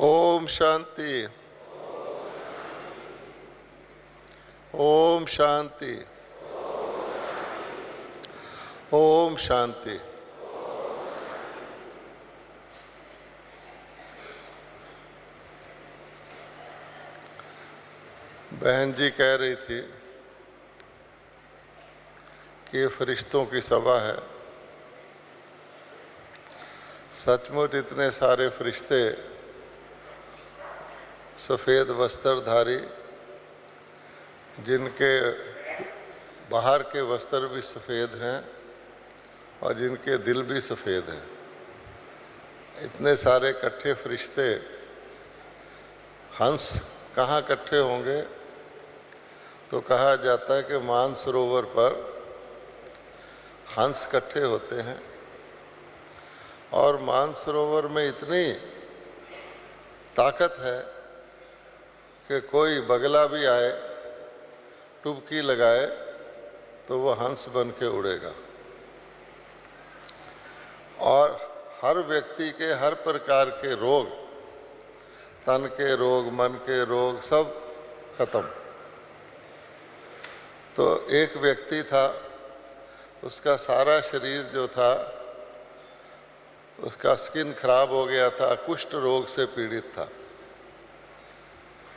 ओम शांति। ओम शांति। ओम शांति। बहन जी कह रही थी कि ये फरिश्तों की सभा है। सचमुच इतने सारे फरिश्ते सफ़ेद वस्त्रधारी, जिनके बाहर के वस्त्र भी सफ़ेद हैं और जिनके दिल भी सफ़ेद हैं, इतने सारे इकट्ठे फरिश्ते, हंस कहाँ इकट्ठे होंगे? तो कहा जाता है कि मानसरोवर पर हंस इकट्ठे होते हैं और मानसरोवर में इतनी ताकत है कि कोई बगला भी आए, डुबकी लगाए तो वो हंस बन के उड़ेगा और हर व्यक्ति के हर प्रकार के रोग, तन के रोग, मन के रोग, सब खत्म। तो एक व्यक्ति था, उसका सारा शरीर जो था, उसका स्किन खराब हो गया था, कुष्ठ रोग से पीड़ित था।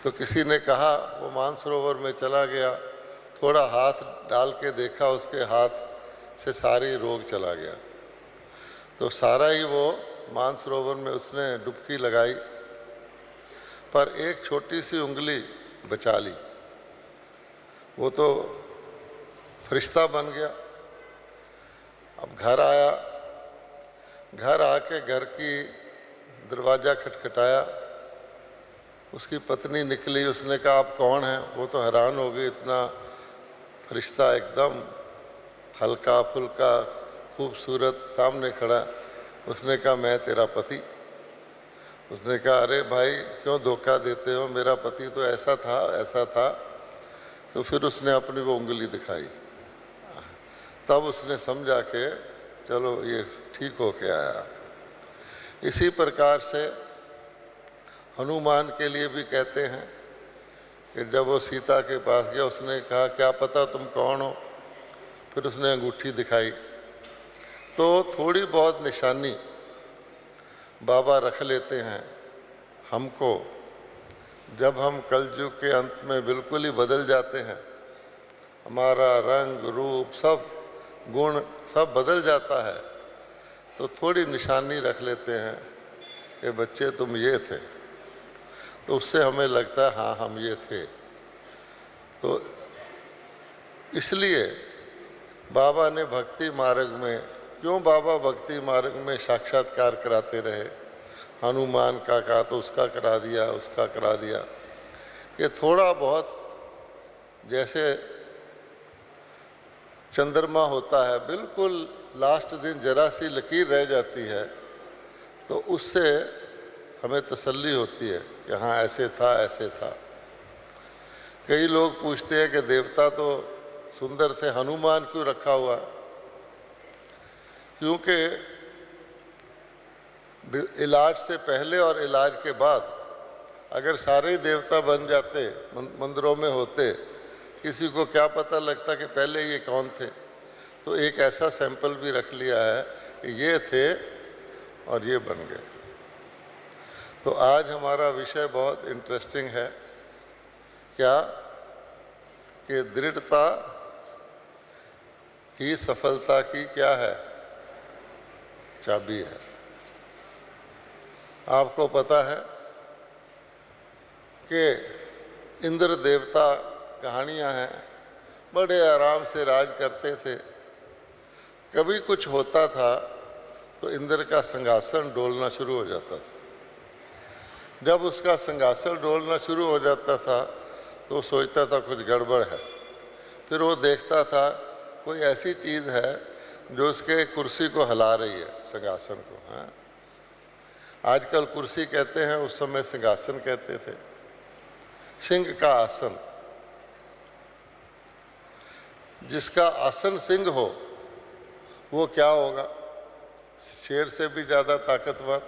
तो किसी ने कहा, वो मानसरोवर में चला गया, थोड़ा हाथ डाल के देखा, उसके हाथ से सारी रोग चला गया। तो सारा ही वो मानसरोवर में उसने डुबकी लगाई, पर एक छोटी सी उंगली बचा ली। वो तो फरिश्ता बन गया। अब घर आया, घर आके घर की दरवाज़ा खटखटाया, उसकी पत्नी निकली। उसने कहा, आप कौन हैं? वो तो हैरान हो गई, इतना फरिश्ता एकदम हल्का फुल्का खूबसूरत सामने खड़ा। उसने कहा, मैं तेरा पति। उसने कहा, अरे भाई क्यों धोखा देते हो, मेरा पति तो ऐसा था, ऐसा था। तो फिर उसने अपनी वो उंगली दिखाई। तब उसने समझा कि चलो ये ठीक हो के आया। इसी प्रकार से हनुमान के लिए भी कहते हैं कि जब वो सीता के पास गया, उसने कहा, क्या पता तुम कौन हो? फिर उसने अंगूठी दिखाई। तो थोड़ी बहुत निशानी बाबा रख लेते हैं हमको। जब हम कलयुग के अंत में बिल्कुल ही बदल जाते हैं, हमारा रंग रूप सब गुण सब बदल जाता है, तो थोड़ी निशानी रख लेते हैं कि बच्चे तुम ये थे। तो उससे हमें लगता है हाँ हम ये थे। तो इसलिए बाबा ने भक्ति मार्ग में, क्यों बाबा भक्ति मार्ग में साक्षात्कार कराते रहे? हनुमान का कहा तो उसका करा दिया, उसका करा दिया। ये थोड़ा बहुत जैसे चंद्रमा होता है, बिल्कुल लास्ट दिन जरा सी लकीर रह जाती है, तो उससे हमें तसल्ली होती है कि हाँ ऐसे था, ऐसे था। कई लोग पूछते हैं कि देवता तो सुंदर थे, हनुमान क्यों रखा हुआ? क्योंकि इलाज से पहले और इलाज के बाद अगर सारे देवता बन जाते, मंदिरों में होते, किसी को क्या पता लगता कि पहले ये कौन थे? तो एक ऐसा सैंपल भी रख लिया है कि ये थे और ये बन गए। तो आज हमारा विषय बहुत इंटरेस्टिंग है। क्या? कि दृढ़ता ही सफलता की क्या है? चाबी है। आपको पता है कि इंद्र देवता, कहानियां हैं, बड़े आराम से राज करते थे। कभी कुछ होता था तो इंद्र का सिंहासन डोलना शुरू हो जाता था। जब उसका सिंहासन डोलना शुरू हो जाता था तो वो सोचता था कुछ गड़बड़ है। फिर वो देखता था कोई ऐसी चीज़ है जो उसके कुर्सी को हिला रही है, सिंहासन को। हाँ, आजकल कुर्सी कहते हैं, उस समय सिंहासन कहते थे। सिंह का आसन, जिसका आसन सिंह हो वो क्या होगा? शेर से भी ज़्यादा ताकतवर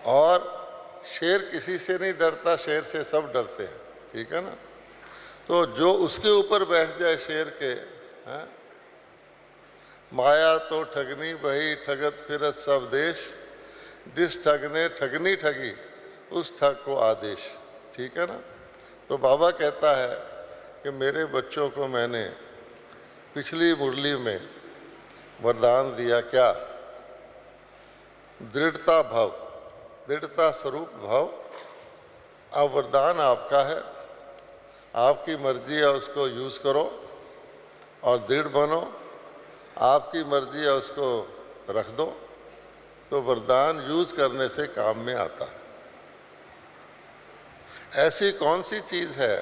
और शेर किसी से नहीं डरता, शेर से सब डरते हैं, ठीक है ना। तो जो उसके ऊपर बैठ जाए शेर के, हैं, माया तो ठगनी भई ठगत फिरत सब देश, जिस ठग ने ठगनी ठगी उस ठग को आदेश, ठीक है ना। तो बाबा कहता है कि मेरे बच्चों को मैंने पिछली मुरली में वरदान दिया, क्या? दृढ़ता भव, दृढ़ता स्वरूप भव। अब वरदान आपका है, आपकी मर्जी है, उसको यूज़ करो और दृढ़ बनो। आपकी मर्जी है, उसको रख दो। तो वरदान यूज़ करने से काम में आता है। ऐसी कौन सी चीज़ है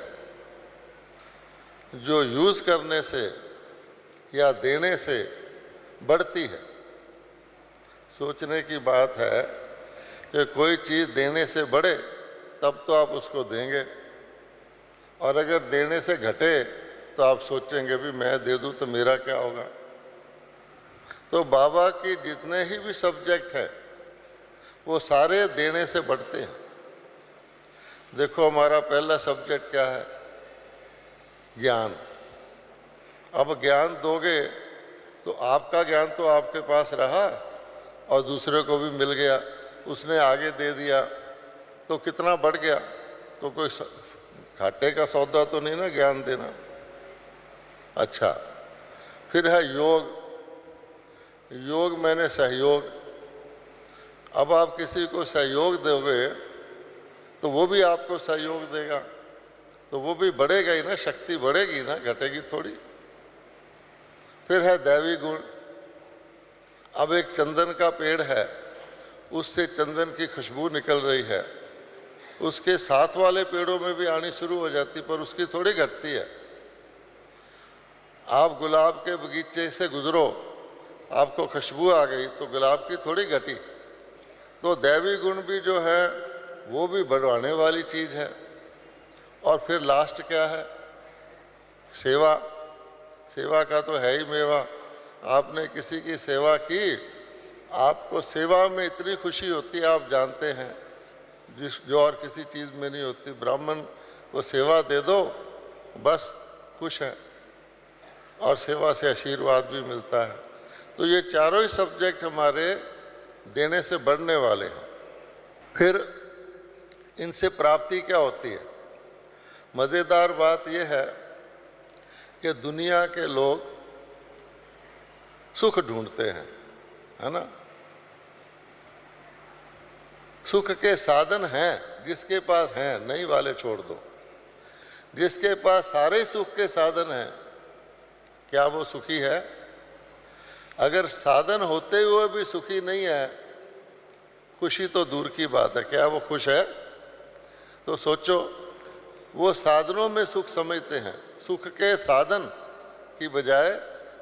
जो यूज़ करने से या देने से बढ़ती है? सोचने की बात है कि कोई चीज़ देने से बढ़े तब तो आप उसको देंगे, और अगर देने से घटे तो आप सोचेंगे भी मैं दे दूं तो मेरा क्या होगा। तो बाबा की जितने ही भी सब्जेक्ट हैं वो सारे देने से बढ़ते हैं। देखो हमारा पहला सब्जेक्ट क्या है? ज्ञान। अब ज्ञान दोगे तो आपका ज्ञान तो आपके पास रहा और दूसरे को भी मिल गया, उसने आगे दे दिया, तो कितना बढ़ गया। तो कोई घाटे का सौदा तो नहीं ना ज्ञान देना। अच्छा, फिर है योग। योग मैंने सहयोग। अब आप किसी को सहयोग दोगे तो वो भी आपको सहयोग देगा, तो वो भी बढ़ेगा ही ना, शक्ति बढ़ेगी ना, घटेगी थोड़ी। फिर है दैवी गुण। अब एक चंदन का पेड़ है, उससे चंदन की खुशबू निकल रही है, उसके साथ वाले पेड़ों में भी आनी शुरू हो जाती, पर उसकी थोड़ी घटती है। आप गुलाब के बगीचे से गुजरो, आपको खुशबू आ गई तो गुलाब की थोड़ी घटी। तो दैवी गुण भी जो है वो भी बढ़ाने वाली चीज़ है। और फिर लास्ट क्या है? सेवा। सेवा का तो है ही मेवा। आपने किसी की सेवा की, आपको सेवा में इतनी खुशी होती है, आप जानते हैं, जो और किसी चीज़ में नहीं होती। ब्राह्मण को सेवा दे दो, बस खुश है, और सेवा से आशीर्वाद भी मिलता है। तो ये चारों ही सब्जेक्ट हमारे देने से बढ़ने वाले हैं। फिर इनसे प्राप्ति क्या होती है? मज़ेदार बात यह है कि दुनिया के लोग सुख ढूंढते हैं, है ना। सुख के साधन हैं, जिसके पास हैं, नहीं वाले छोड़ दो। जिसके पास सारे सुख के साधन हैं, क्या वो सुखी है? अगर साधन होते हुए भी सुखी नहीं है, खुशी तो दूर की बात है, क्या वो खुश है? तो सोचो, वो साधनों में सुख समझते हैं, सुख के साधन की बजाय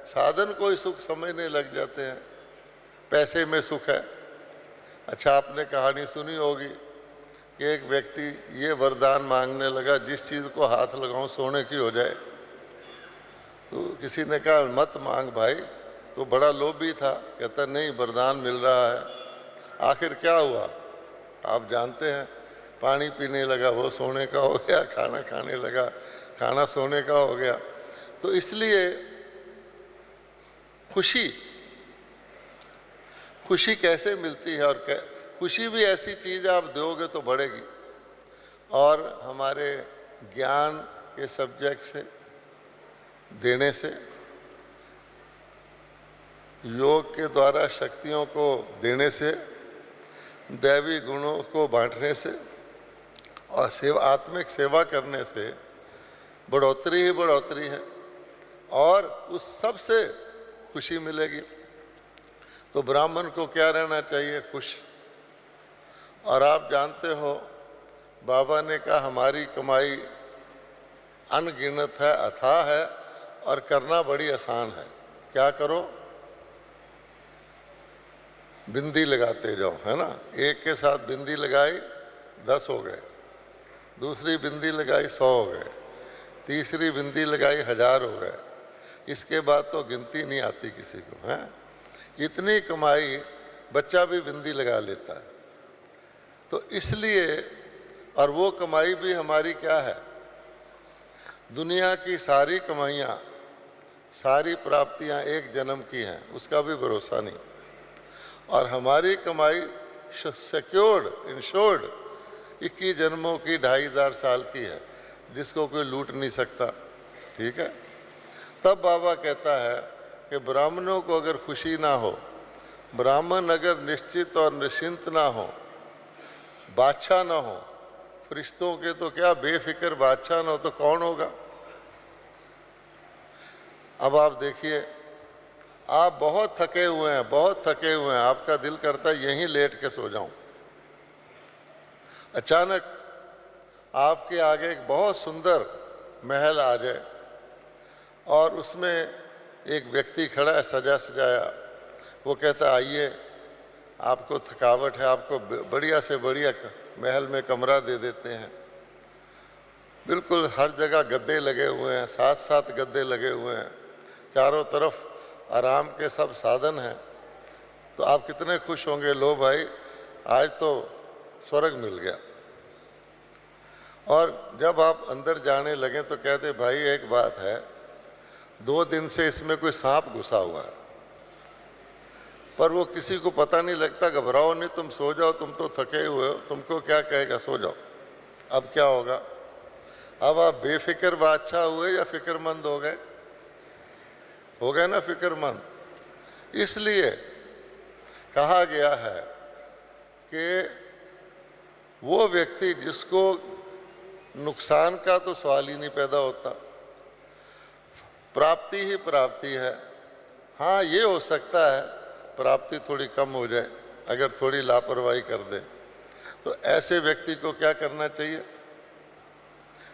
साधन को ही सुख समझने लग जाते हैं। पैसे में सुख है। अच्छा, आपने कहानी सुनी होगी कि एक व्यक्ति ये वरदान मांगने लगा, जिस चीज़ को हाथ लगाऊं सोने की हो जाए। तो किसी ने कहा मत मांग भाई, तो बड़ा लोभी था, कहता नहीं वरदान मिल रहा है। आखिर क्या हुआ आप जानते हैं, पानी पीने लगा, वो सोने का हो गया, खाना खाने लगा, खाना सोने का हो गया। तो इसलिए खुशी कैसे मिलती है, और खुशी भी ऐसी चीज़ आप दोगे तो बढ़ेगी। और हमारे ज्ञान के सब्जेक्ट से देने से, योग के द्वारा शक्तियों को देने से, दैवी गुणों को बांटने से और आत्मिक सेवा करने से बढ़ोतरी ही बढ़ोतरी है, और उस सब से खुशी मिलेगी। तो ब्राह्मण को क्या रहना चाहिए? खुश। और आप जानते हो, बाबा ने कहा हमारी कमाई अनगिनत है, अथाह है, और करना बड़ी आसान है। क्या करो? बिंदी लगाते जाओ, है ना। एक के साथ बिंदी लगाई 10 हो गए, दूसरी बिंदी लगाई 100 हो गए, तीसरी बिंदी लगाई 1000 हो गए। इसके बाद तो गिनती नहीं आती किसी को, है। इतनी कमाई, बच्चा भी बिंदी लगा लेता है। तो तो इसलिए, और वो कमाई भी हमारी क्या है, दुनिया की सारी कमाइयाँ, सारी प्राप्तियाँ एक जन्म की हैं, उसका भी भरोसा नहीं। और हमारी कमाई सिक्योर्ड, इंश्योर्ड 21 जन्मों की, 2500 साल की है, जिसको कोई लूट नहीं सकता। ठीक है। तब बाबा कहता है कि ब्राह्मणों को अगर खुशी ना हो, ब्राह्मण अगर निश्चित और निश्चिंत ना हो, बादशाह ना हो, फरिश्तों के तो क्या, बेफिक्र बादशाह ना हो तो कौन होगा। अब आप देखिए, आप बहुत थके हुए हैं, बहुत थके हुए हैं, आपका दिल करता है यहीं लेट के सो जाऊं। अचानक आपके आगे एक बहुत सुंदर महल आ जाए और उसमें एक व्यक्ति खड़ा है सजा सजाया, वो कहता है आइए, आपको थकावट है, आपको बढ़िया से बढ़िया महल में कमरा दे देते हैं। बिल्कुल हर जगह गद्दे लगे हुए हैं, 7-7 गद्दे लगे हुए हैं, चारों तरफ आराम के सब साधन हैं। तो आप कितने खुश होंगे, लो भाई आज तो स्वर्ग मिल गया। और जब आप अंदर जाने लगे तो कहते भाई एक बात है, 2 दिन से इसमें कोई सांप घुसा हुआ है, पर वो किसी को पता नहीं लगता। घबराओ नहीं, तुम सो जाओ, तुम तो थके हुए हो, तुमको क्या कहेगा, सो जाओ। अब क्या होगा, अब आप बेफिक्र बादशाह हुए या फिक्रमंद हो गए? हो गए ना फिक्रमंद। इसलिए कहा गया है कि वो व्यक्ति जिसको नुकसान का तो सवाल ही नहीं पैदा होता, प्राप्ति ही प्राप्ति है। हाँ, ये हो सकता है प्राप्ति थोड़ी कम हो जाए अगर थोड़ी लापरवाही कर दे, तो ऐसे व्यक्ति को क्या करना चाहिए,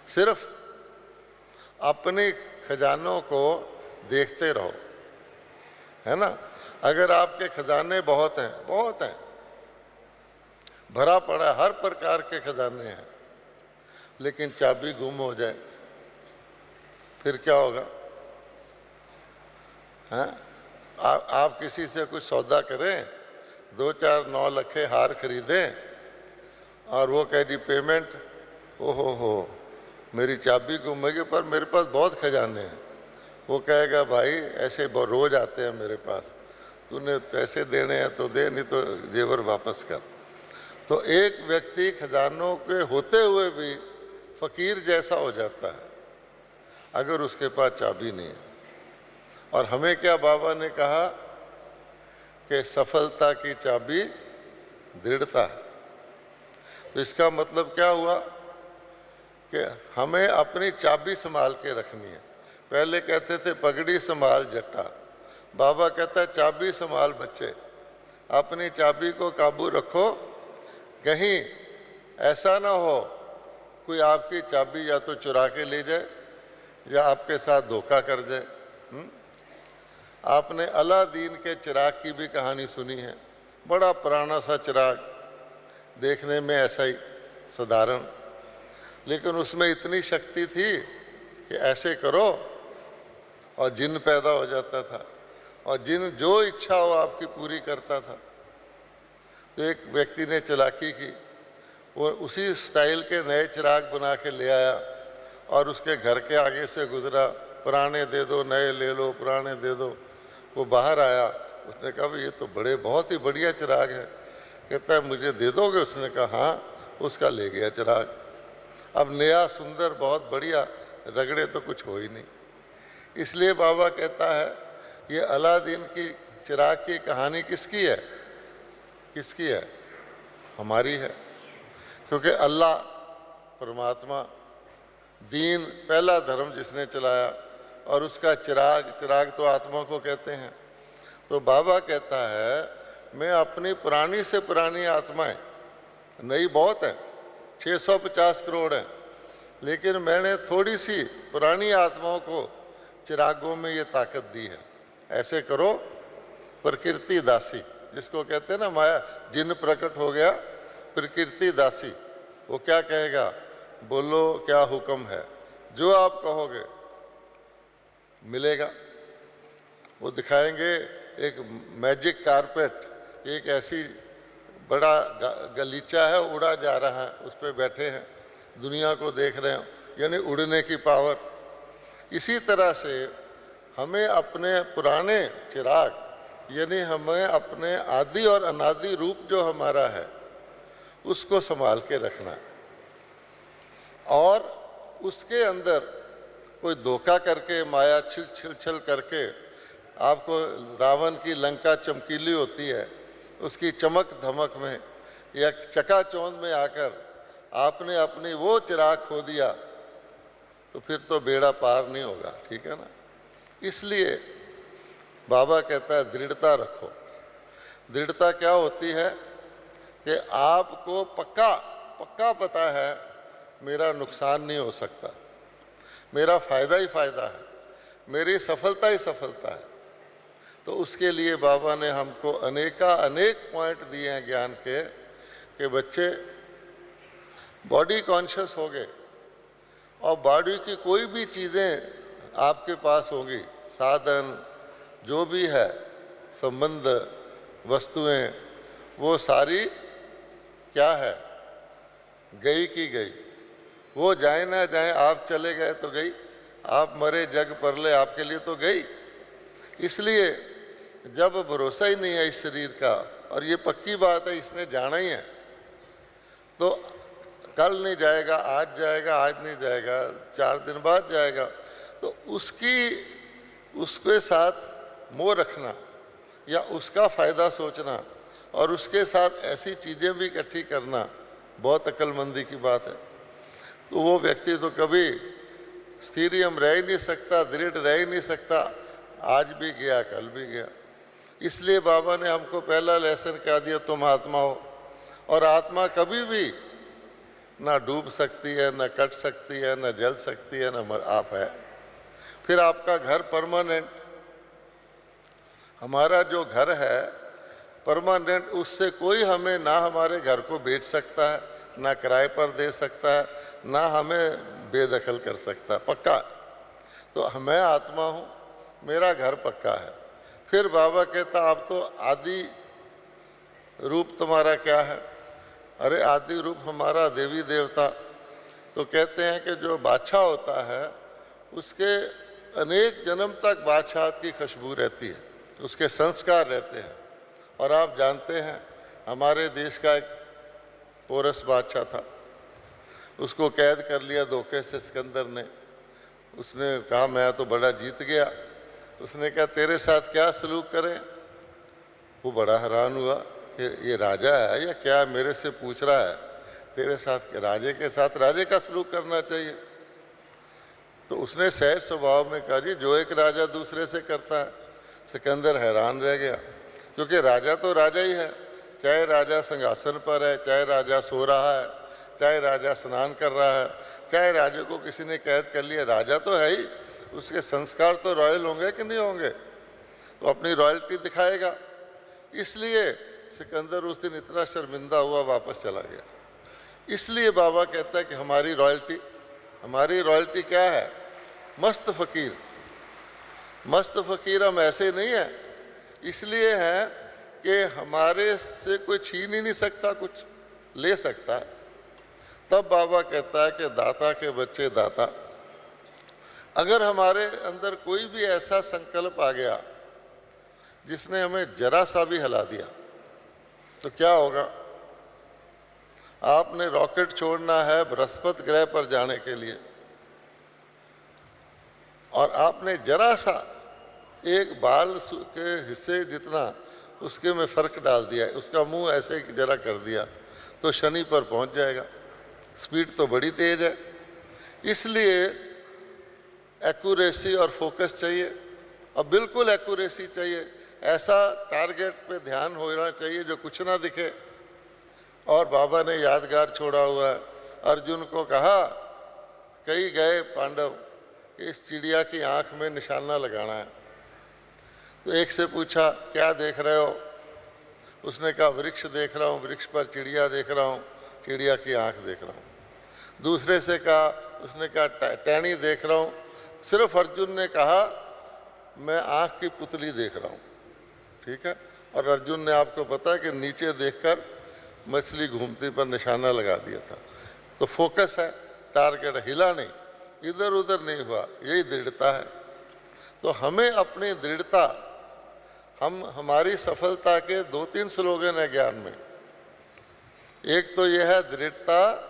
सिर्फ अपने खजानों को देखते रहो, है ना। अगर आपके खजाने बहुत हैं, बहुत हैं, भरा पड़ा हर प्रकार के खजाने हैं, लेकिन चाबी गुम हो जाए फिर क्या होगा? हाँ, आप किसी से कुछ सौदा करें, 2-4 9 लखे हार खरीदें और वो कह दी पेमेंट, ओहो मेरी चाबी गुम गई, पर मेरे पास बहुत खजाने हैं। वो कहेगा भाई ऐसे रोज आते हैं मेरे पास, तूने पैसे देने हैं तो दे, नहीं तो जेवर वापस कर। तो एक व्यक्ति खजानों के होते हुए भी फकीर जैसा हो जाता है अगर उसके पास चाबी नहीं है। और हमें क्या बाबा ने कहा कि सफलता की चाबी दृढ़ता है। तो इसका मतलब क्या हुआ कि हमें अपनी चाबी संभाल के रखनी है। पहले कहते थे पगड़ी संभाल जट्टा, बाबा कहता है चाबी संभाल बच्चे, अपनी चाबी को काबू रखो, कहीं ऐसा ना हो कोई आपकी चाबी या तो चुरा के ले जाए या आपके साथ धोखा कर जाए। आपने अलादीन के चिराग की भी कहानी सुनी है, बड़ा पुराना सा चिराग, देखने में ऐसा ही साधारण, लेकिन उसमें इतनी शक्ति थी कि ऐसे करो और जिन पैदा हो जाता था, और जिन जो इच्छा हो आपकी पूरी करता था। तो एक व्यक्ति ने चालाकी की, वो उसी स्टाइल के नए चिराग बना के ले आया और उसके घर के आगे से गुजरा, पुराने दे दो, नए ले लो, पुराने दे दो। वो बाहर आया, उसने कहा ये तो बहुत ही बढ़िया चिराग है। कहता है मुझे दे दोगे? उसने कहा हाँ। उसका ले गया चिराग। अब नया सुंदर बहुत बढ़िया, रगड़े तो कुछ हो ही नहीं। इसलिए बाबा कहता है ये अलादीन की चिराग की कहानी किसकी है? किसकी है? हमारी है। क्योंकि अल्लाह परमात्मा दीन पहला धर्म जिसने चलाया, और उसका चिराग तो आत्मा को कहते हैं। तो बाबा कहता है मैं अपनी पुरानी से पुरानी आत्माएं, नई बहुत है, 650 करोड़ है, लेकिन मैंने थोड़ी सी पुरानी आत्माओं को चिरागों में ये ताकत दी है। ऐसे करो, प्रकृति दासी जिसको कहते हैं ना, माया जिन प्रकट हो गया, प्रकृति दासी, वो क्या कहेगा? बोलो क्या हुक्म है, जो आप कहोगे मिलेगा। वो दिखाएंगे एक मैजिक कारपेट, एक ऐसी बड़ा गलीचा है, उड़ा जा रहा है, उस पर बैठे हैं, दुनिया को देख रहे हैं, यानी उड़ने की पावर। इसी तरह से हमें अपने पुराने चिराग, यानी हमें अपने आदि और अनादि रूप जो हमारा है उसको संभाल के रखना है, और उसके अंदर कोई धोखा करके, माया छिल छल करके, आपको रावण की लंका चमकीली होती है, उसकी चमक धमक में या चकाचौंध में आकर आपने अपनी वो चिराग खो दिया तो फिर तो बेड़ा पार नहीं होगा, ठीक है ना। इसलिए बाबा कहता है दृढ़ता रखो। दृढ़ता क्या होती है कि आपको पक्का पता है मेरा नुकसान नहीं हो सकता, मेरा फायदा ही फायदा है, मेरी सफलता ही सफलता है। तो उसके लिए बाबा ने हमको अनेक पॉइंट दिए हैं ज्ञान के कि बच्चे बॉडी कॉन्शियस हो गए, और बॉडी की कोई भी चीज़ें आपके पास होंगी, साधन जो भी है, संबंध, वस्तुएं, वो सारी क्या है, गई की गई। वो जाए ना जाए, आप चले गए तो गई, आप मरे जग परले आपके लिए तो गई। इसलिए जब भरोसा ही नहीं है इस शरीर का, और ये पक्की बात है इसने जाना ही है, तो कल नहीं जाएगा, आज जाएगा, आज नहीं जाएगा, 4 दिन बाद जाएगा, तो उसके साथ मोह रखना या उसका फ़ायदा सोचना और उसके साथ ऐसी चीज़ें भी इकट्ठी करना बहुत अक्लमंदी की बात है। तो वो व्यक्ति तो कभी स्थिरियम रह ही नहीं सकता, दृढ़ रह ही नहीं सकता, आज भी गया कल भी गया। इसलिए बाबा ने हमको पहला लेसन क्या दिया, तुम आत्मा हो, और आत्मा कभी भी ना डूब सकती है, ना कट सकती है, ना जल सकती है, ना आप है। फिर आपका घर परमानेंट, हमारा जो घर है परमानेंट, उससे कोई हमें ना हमारे घर को बेच सकता है, ना किराए पर दे सकता है, ना हमें बेदखल कर सकता है, पक्का। तो मैं आत्मा हूँ, मेरा घर पक्का है। फिर बाबा कहता आप तो आदि रूप तुम्हारा क्या है? अरे आदि रूप हमारा देवी देवता। तो कहते हैं कि जो बादशाह होता है उसके अनेक जन्म तक बादशाहत की खुशबू रहती है, उसके संस्कार रहते हैं। और आप जानते हैं हमारे देश का एक पोरस बादशाह था, उसको कैद कर लिया धोखे से सिकंदर ने। उसने कहा मैं तो बड़ा जीत गया। उसने कहा तेरे साथ क्या सलूक करें? वो बड़ा हैरान हुआ कि ये राजा है या क्या मेरे से पूछ रहा है, तेरे साथ राजे के साथ राजे का सलूक करना चाहिए। तो उसने सहज स्वभाव में कहा जी जो एक राजा दूसरे से करता है। सिकंदर हैरान रह गया, क्योंकि राजा तो राजा ही है, चाहे राजा सिंहासन पर है, चाहे राजा सो रहा है, चाहे राजा स्नान कर रहा है, चाहे राजा को किसी ने कैद कर लिया, राजा तो है ही। उसके संस्कार तो रॉयल होंगे कि नहीं होंगे, तो अपनी रॉयल्टी दिखाएगा। इसलिए सिकंदर उस दिन इतना शर्मिंदा हुआ, वापस चला गया। इसलिए बाबा कहता है कि हमारी रॉयल्टी क्या है? मस्त फकीर। मस्त फकीर हम ऐसे नहीं है, इसलिए है कि हमारे से कोई छीन ही नहीं सकता, कुछ ले सकता है। तब बाबा कहता है कि दाता के बच्चे दाता। अगर हमारे अंदर कोई भी ऐसा संकल्प आ गया जिसने हमें जरा सा भी हिला दिया तो क्या होगा? आपने रॉकेट छोड़ना है बृहस्पति ग्रह पर जाने के लिए, और आपने जरा सा एक बाल के हिस्से जितना उसके में फ़र्क डाल दिया है, उसका मुंह ऐसे जरा कर दिया तो शनि पर पहुंच जाएगा। स्पीड तो बड़ी तेज है। इसलिए एक्यूरेसी और फोकस चाहिए, और बिल्कुल एक्यूरेसी चाहिए। ऐसा टारगेट पे ध्यान होना चाहिए जो कुछ ना दिखे। और बाबा ने यादगार छोड़ा हुआ है, अर्जुन को कहा, कई गए पांडव कि इस चिड़िया की आंख में निशाना लगाना है। तो एक से पूछा क्या देख रहे हो? उसने कहा वृक्ष देख रहा हूँ, वृक्ष पर चिड़िया देख रहा हूँ, चिड़िया की आंख देख रहा हूँ। दूसरे से कहा, उसने कहा टहनी देख रहा हूँ। सिर्फ अर्जुन ने कहा मैं आँख की पुतली देख रहा हूँ, ठीक है। और अर्जुन ने, आपको पता है कि नीचे देखकर मछली घूमती पर निशाना लगा दिया था। तो फोकस है, टारगेट हिला नहीं, इधर उधर नहीं हुआ, यही दृढ़ता है। तो हमें अपनी दृढ़ता, हमारी सफलता के 2-3 स्लोगन है ज्ञान में। एक तो यह है दृढ़ता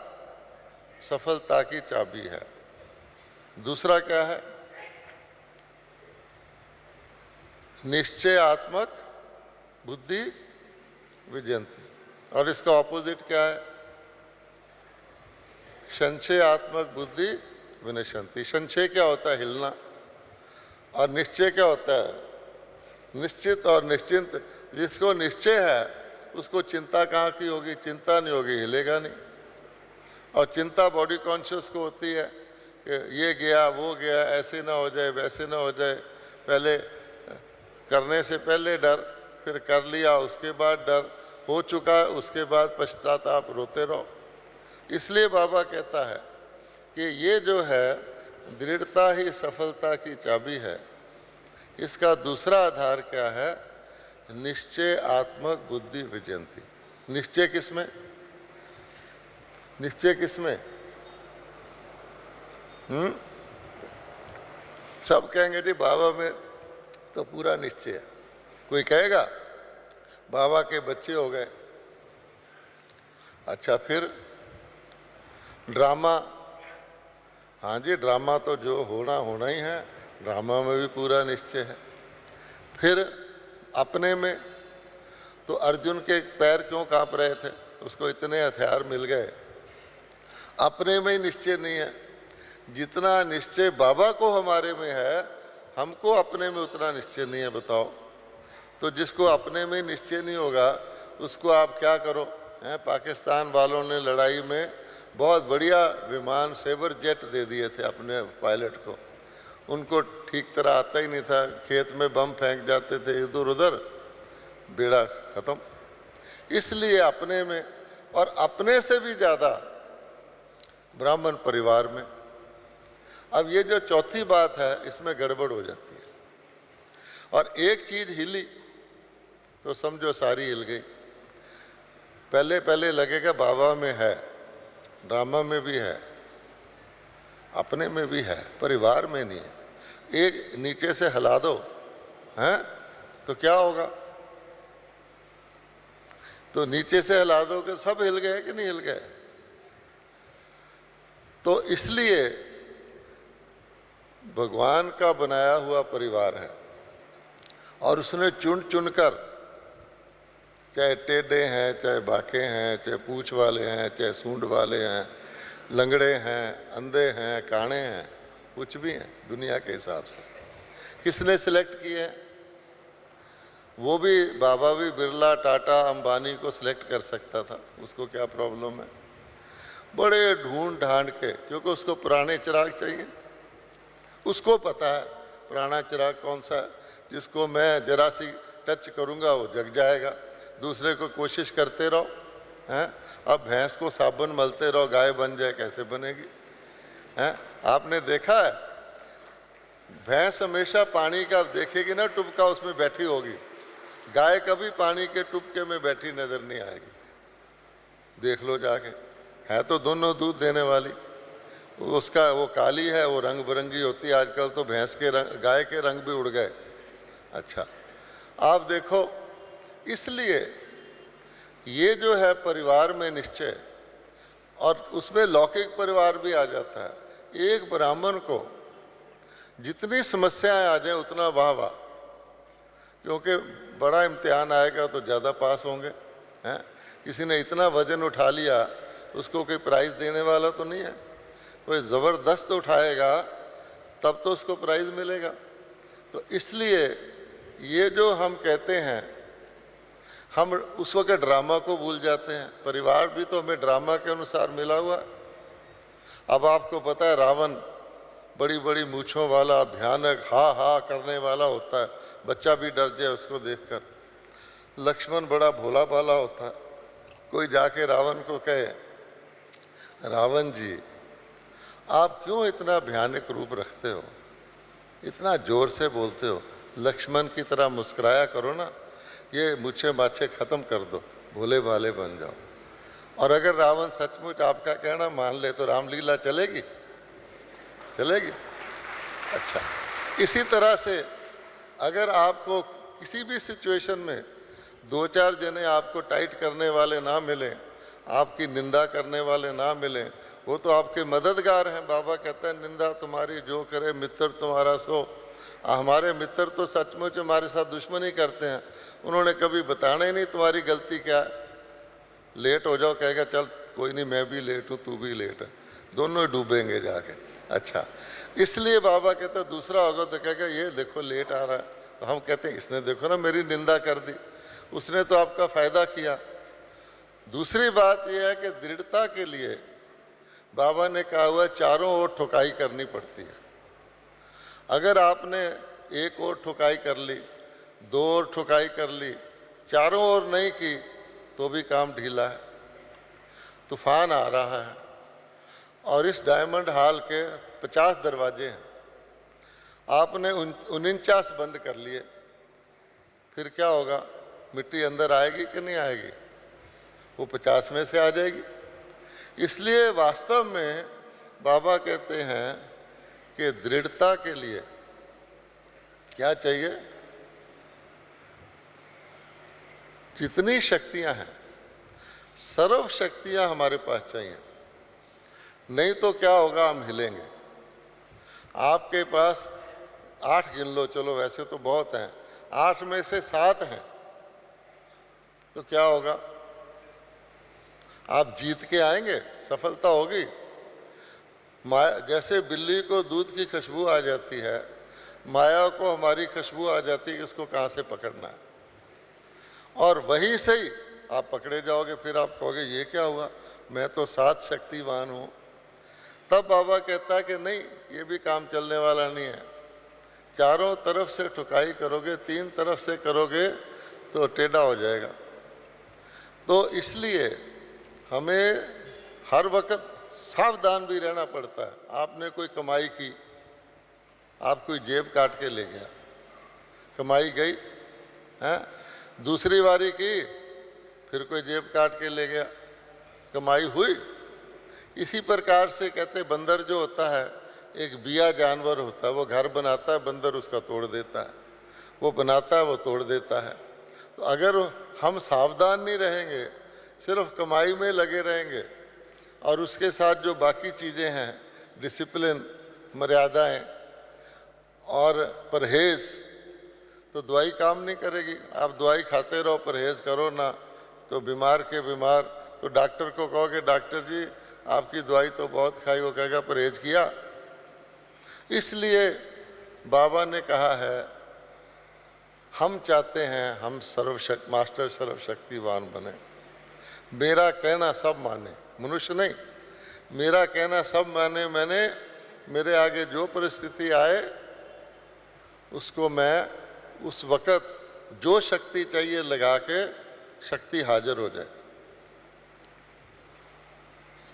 सफलता की चाबी है। दूसरा क्या है? निश्चयात्मक बुद्धि विजयंती। और इसका ऑपोजिट क्या है? संशयात्मक बुद्धि विनशंति। संशय क्या होता है? हिलना। और निश्चय क्या होता है? निश्चित और निश्चिंत। जिसको निश्चय है उसको चिंता कहाँ की होगी? चिंता नहीं होगी, हिलेगा नहीं। और चिंता बॉडी कॉन्शियस को होती है कि ये गया वो गया, ऐसे ना हो जाए वैसे ना हो जाए, पहले करने से पहले डर, फिर कर लिया उसके बाद डर, हो चुका उसके बाद पश्चाताप, रोते रहो। इसलिए बाबा कहता है कि ये जो है दृढ़ता ही सफलता की चाबी है। इसका दूसरा आधार क्या है? निश्चय आत्मक बुद्धि विजयंती। निश्चय किसमें? निश्चय किसमें? सब कहेंगे जी बाबा में तो पूरा निश्चय है। कोई कहेगा बाबा के बच्चे हो गए। अच्छा, फिर ड्रामा। हाँ जी, ड्रामा तो जो होना होना ही है, ड्रामा में भी पूरा निश्चय है। फिर अपने में तो अर्जुन के पैर क्यों कांप रहे थे? उसको इतने हथियार मिल गए। अपने में ही निश्चय नहीं है। जितना निश्चय बाबा को हमारे में है, हमको अपने में उतना निश्चय नहीं है। बताओ, तो जिसको अपने में निश्चय नहीं होगा उसको आप क्या करो? पाकिस्तान वालों ने लड़ाई में बहुत बढ़िया विमान सेवर जेट दे दिए थे अपने पायलट को। उनको ठीक तरह आता ही नहीं था, खेत में बम फेंक जाते थे इधर उधर, बेड़ा खत्म। इसलिए अपने में, और अपने से भी ज़्यादा ब्राह्मण परिवार में। अब ये जो चौथी बात है इसमें गड़बड़ हो जाती है। और एक चीज़ हिली तो समझो सारी हिल गई। पहले पहले लगेगा बाबा में है, ड्रामा में भी है, अपने में भी है, परिवार में नहीं है। एक नीचे से हिला दो हैं तो क्या होगा? तो नीचे से हिला दो कि सब हिल गए कि नहीं हिल गए? तो इसलिए भगवान का बनाया हुआ परिवार है और उसने चुन चुनकर, चाहे टेढ़े हैं, चाहे बाके हैं, चाहे पूंछ वाले हैं, चाहे सूंड वाले हैं, लंगड़े हैं, अंधे हैं, काणे हैं, कुछ भी हैं दुनिया के हिसाब से, किसने सिलेक्ट किए हैं? वो भी बाबा भी बिरला, टाटा, अंबानी को सिलेक्ट कर सकता था, उसको क्या प्रॉब्लम है? बड़े ढूंढ ढांड के, क्योंकि उसको पुराने चिराग चाहिए। उसको पता है पुराना चिराग कौन सा है, जिसको मैं जरा सी टच करूँगा वो जग जाएगा। दूसरे को कोशिश करते रहो हैं। अब भैंस को साबुन मलते रहो, गाय बन जाए, कैसे बनेगी? हैं? आपने देखा है भैंस हमेशा पानी का देखेगी ना, टुबका उसमें बैठी होगी। गाय कभी पानी के टुबके में बैठी नजर नहीं आएगी। देख लो जाके, है तो दोनों दूध देने वाली। उसका वो काली है, वो रंग बिरंगी होती है। आजकल तो भैंस के रंग, गाय के रंग भी उड़ गए। अच्छा, आप देखो, इसलिए ये जो है परिवार में निश्चय, और उसमें लौकिक परिवार भी आ जाता है। एक ब्राह्मण को जितनी समस्याएं आ जाए उतना वाह वाह, क्योंकि बड़ा इम्तिहान आएगा तो ज़्यादा पास होंगे हैं। किसी ने इतना वजन उठा लिया, उसको कोई प्राइज़ देने वाला तो नहीं है। कोई ज़बरदस्त उठाएगा तब तो उसको प्राइज़ मिलेगा। तो इसलिए ये जो हम कहते हैं, हम उस वक्त ड्रामा को भूल जाते हैं। परिवार भी तो हमें ड्रामा के अनुसार मिला हुआ है। अब आपको पता है रावण बड़ी बड़ी मूँछों वाला, भयानक हा हा करने वाला होता है, बच्चा भी डर जाए उसको देखकर। लक्ष्मण बड़ा भोला भाला होता है। कोई जाके रावण को कहे, रावण जी आप क्यों इतना भयानक रूप रखते हो, इतना जोर से बोलते हो? लक्ष्मण की तरह मुस्कुराया करो ना, ये मुझे बाछे ख़त्म कर दो, भोले भाले बन जाओ। और अगर रावण सचमुच आपका कहना मान ले तो रामलीला चलेगी? चलेगी? अच्छा, इसी तरह से अगर आपको किसी भी सिचुएशन में दो चार जने आपको टाइट करने वाले ना मिले, आपकी निंदा करने वाले ना मिले, वो तो आपके मददगार हैं। बाबा कहते हैं निंदा तुम्हारी जो करे मित्र तुम्हारा सो। हमारे मित्र तो सचमुच हमारे साथ दुश्मनी करते हैं, उन्होंने कभी बताना ही नहीं तुम्हारी गलती क्या है। लेट हो जाओ, कहेगा चल कोई नहीं मैं भी लेट हूँ तू भी लेट है, दोनों ही डूबेंगे जाके। अच्छा, इसलिए बाबा कहते हैं दूसरा होगा तो कहेगा ये देखो लेट आ रहा है, तो हम कहते हैं इसने देखो ना मेरी निंदा कर दी, उसने तो आपका फायदा किया। दूसरी बात यह है कि दृढ़ता के लिए बाबा ने कहा हुआ चारों ओर ठुकाई करनी पड़ती है। अगर आपने एक ओर ठुकाई कर ली, दो ओर ठुकाई कर ली, चारों ओर नहीं की तो भी काम ढीला है। तूफान आ रहा है और इस डायमंड हॉल के 50 दरवाजे हैं, आपने 49 बंद कर लिए, फिर क्या होगा? मिट्टी अंदर आएगी कि नहीं आएगी? वो 50 में से आ जाएगी। इसलिए वास्तव में बाबा कहते हैं कि दृढ़ता के लिए क्या चाहिए? जितनी शक्तियां हैं, सर्व शक्तियां हमारे पास चाहिए, नहीं तो क्या होगा? हम हिलेंगे। आपके पास 8 गिन लो, चलो वैसे तो बहुत हैं, 8 में से 7 हैं, तो क्या होगा? आप जीत के आएंगे, सफलता होगी। माया, जैसे बिल्ली को दूध की खुशबू आ जाती है, माया को हमारी खुशबू आ जाती है कि इसको कहाँ से पकड़ना है, और वहीं से ही आप पकड़े जाओगे। फिर आप कहोगे ये क्या हुआ, मैं तो 7 शक्तिवान हूँ। तब बाबा कहता है कि नहीं, ये भी काम चलने वाला नहीं है। चारों तरफ से ठुकाई करोगे, 3 तरफ से करोगे तो टेढ़ा हो जाएगा। तो इसलिए हमें हर वक्त सावधान भी रहना पड़ता है। आपने कोई कमाई की, आप कोई जेब काट के ले गया, कमाई गई है, दूसरी बारी की फिर कोई जेब काट के ले गया, कमाई हुई। इसी प्रकार से कहते बंदर जो होता है एक बिया जानवर होता है, वो घर बनाता है, बंदर उसका तोड़ देता है, वो बनाता है वो तोड़ देता है। तो अगर हम सावधान नहीं रहेंगे, सिर्फ कमाई में लगे रहेंगे और उसके साथ जो बाकी चीज़ें हैं, डिसिप्लिन, मर्यादाएं और परहेज़, तो दवाई काम नहीं करेगी। आप दवाई खाते रहो, परहेज़ करो ना, तो बीमार के बीमार। तो डॉक्टर को कहोगे डॉक्टर जी आपकी दवाई तो बहुत खाई, वो कहेगा परहेज़ किया। इसलिए बाबा ने कहा है हम चाहते हैं हम मास्टर सर्वशक्तिवान बने। मेरा कहना सब माने, मनुष्य नहीं, मेरा कहना सब माने। मैंने मेरे आगे जो परिस्थिति आए उसको मैं उस वक़्त जो शक्ति चाहिए लगा के शक्ति हाजिर हो जाए।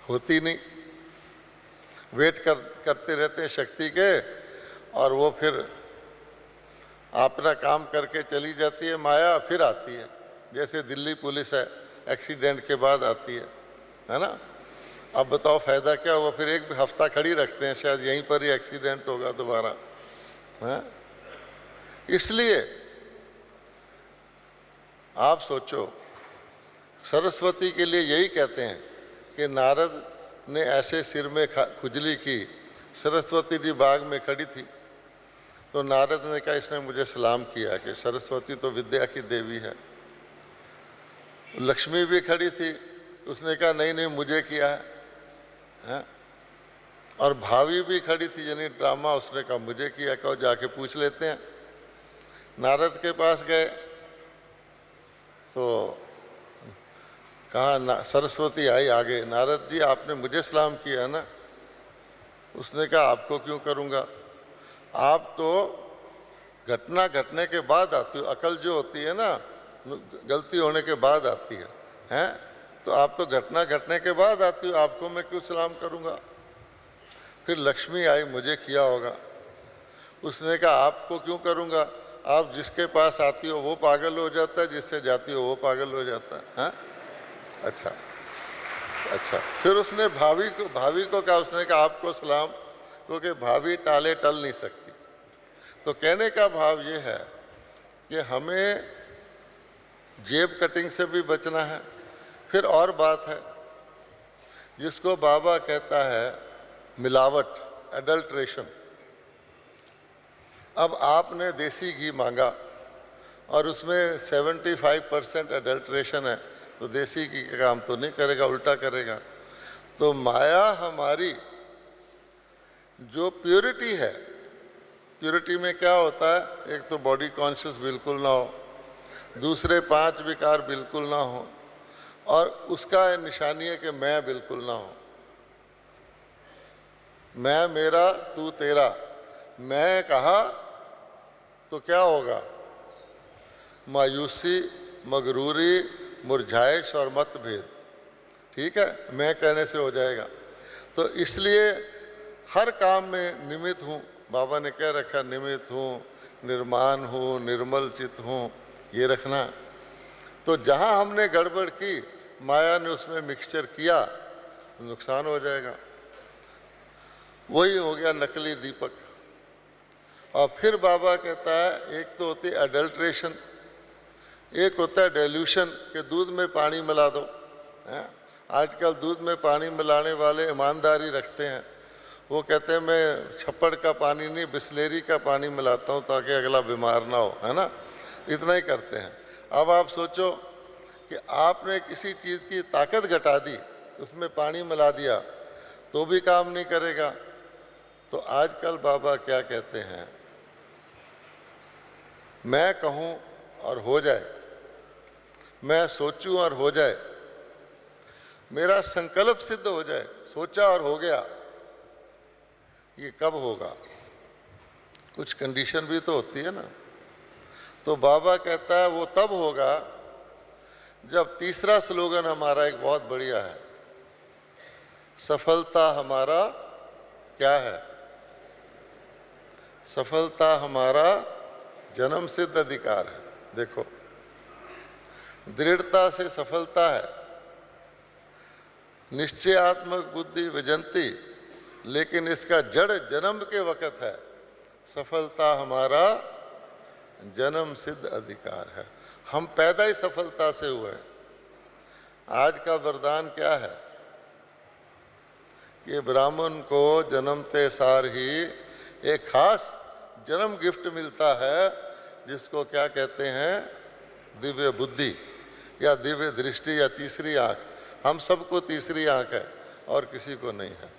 होती नहीं, वेट करते रहते हैं शक्ति के, और वो फिर अपना काम करके चली जाती है माया, फिर आती है। जैसे दिल्ली पुलिस है, एक्सीडेंट के बाद आती है ना। अब बताओ फ़ायदा क्या हुआ? फिर एक हफ्ता खड़ी रखते हैं, शायद यहीं पर ही एक्सीडेंट होगा दोबारा, है। इसलिए आप सोचो, सरस्वती के लिए यही कहते हैं कि नारद ने ऐसे सिर में खुजली की, सरस्वती जी बाग में खड़ी थी, तो नारद ने कहा इसने मुझे सलाम किया कि सरस्वती तो विद्या की देवी है। लक्ष्मी भी खड़ी थी, उसने कहा नहीं नहीं मुझे किया है। और भाभी भी खड़ी थी, यानी ड्रामा, उसने कहा मुझे किया। कहो जाके पूछ लेते हैं। नारद के पास गए तो कहा, सरस्वती आई आगे, नारद जी आपने मुझे सलाम किया है ना? उसने कहा आपको क्यों करूँगा, आप तो घटना घटने के बाद आती हो, अकल जो होती है ना गलती होने के बाद आती है, हैं? तो आप तो घटना घटने के बाद आती हो, आपको मैं क्यों सलाम करूँगा? फिर लक्ष्मी आई, मुझे किया होगा। उसने कहा आपको क्यों करूँगा, आप जिसके पास आती हो वो पागल हो जाता है, जिससे जाती हो वो पागल हो जाता है। हाँ, अच्छा, अच्छा, फिर उसने भाभी को कहा, उसने कहा आपको सलाम, क्योंकि भाभी टाले टल नहीं सकती। तो कहने का भाव ये है कि हमें जेब कटिंग से भी बचना है। फिर और बात है जिसको बाबा कहता है मिलावट, एडल्ट्रेशन। अब आपने देसी घी मांगा और उसमें 75% एडल्ट्रेशन है, तो देसी घी का काम तो नहीं करेगा, उल्टा करेगा। तो माया हमारी जो प्योरिटी है, प्योरिटी में क्या होता है, एक तो बॉडी कॉन्शियस बिल्कुल ना हो, दूसरे 5 विकार बिल्कुल ना हो, और उसका निशानी है कि मैं बिल्कुल ना हो। मैं मेरा तू तेरा, मैं कहा तो क्या होगा, मायूसी, मगरूरी, मुरझाइश और मतभेद। ठीक है, मैं कहने से हो जाएगा। तो इसलिए हर काम में निमित्त हूँ, बाबा ने कह रखा निमित्त हूँ, निर्माण हूँ, निर्मल चित्त हूँ, ये रखना। तो जहाँ हमने गड़बड़ की, माया ने उसमें मिक्सचर किया, तो नुकसान हो जाएगा। वही हो गया नकली दीपक। और फिर बाबा कहता है एक तो होती है एडल्ट्रेशन, एक होता है डेल्यूशन, कि दूध में पानी मिला दो। आजकल दूध में पानी मिलाने वाले ईमानदारी रखते हैं, वो कहते हैं मैं छप्पड़ का पानी नहीं बिस्लेरी का पानी मिलाता हूँ ताकि अगला बीमार ना हो, है ना, इतना ही करते हैं। अब आप सोचो कि आपने किसी चीज़ की ताकत घटा दी, उसमें पानी मिला दिया तो भी काम नहीं करेगा। तो आजकल बाबा क्या कहते हैं, मैं कहूँ और हो जाए, मैं सोचूं और हो जाए, मेरा संकल्प सिद्ध हो जाए, सोचा और हो गया। ये कब होगा, कुछ कंडीशन भी तो होती है ना। तो बाबा कहता है वो तब होगा जब तीसरा स्लोगन हमारा एक बहुत बढ़िया है, सफलता हमारा क्या है, सफलता हमारा जन्म सिद्ध अधिकार है। देखो, दृढ़ता से सफलता है, निश्चयात्मक बुद्धि विजंती, लेकिन इसका जड़ जन्म के वक़्त है। सफलता हमारा जन्म सिद्ध अधिकार है, हम पैदा ही सफलता से हुए हैं। आज का वरदान क्या है कि ब्राह्मण को जन्मते सार ही एक खास जन्म गिफ्ट मिलता है, जिसको क्या कहते हैं, दिव्य बुद्धि या दिव्य दृष्टि या तीसरी आँख। हम सबको तीसरी आँख है और किसी को नहीं है।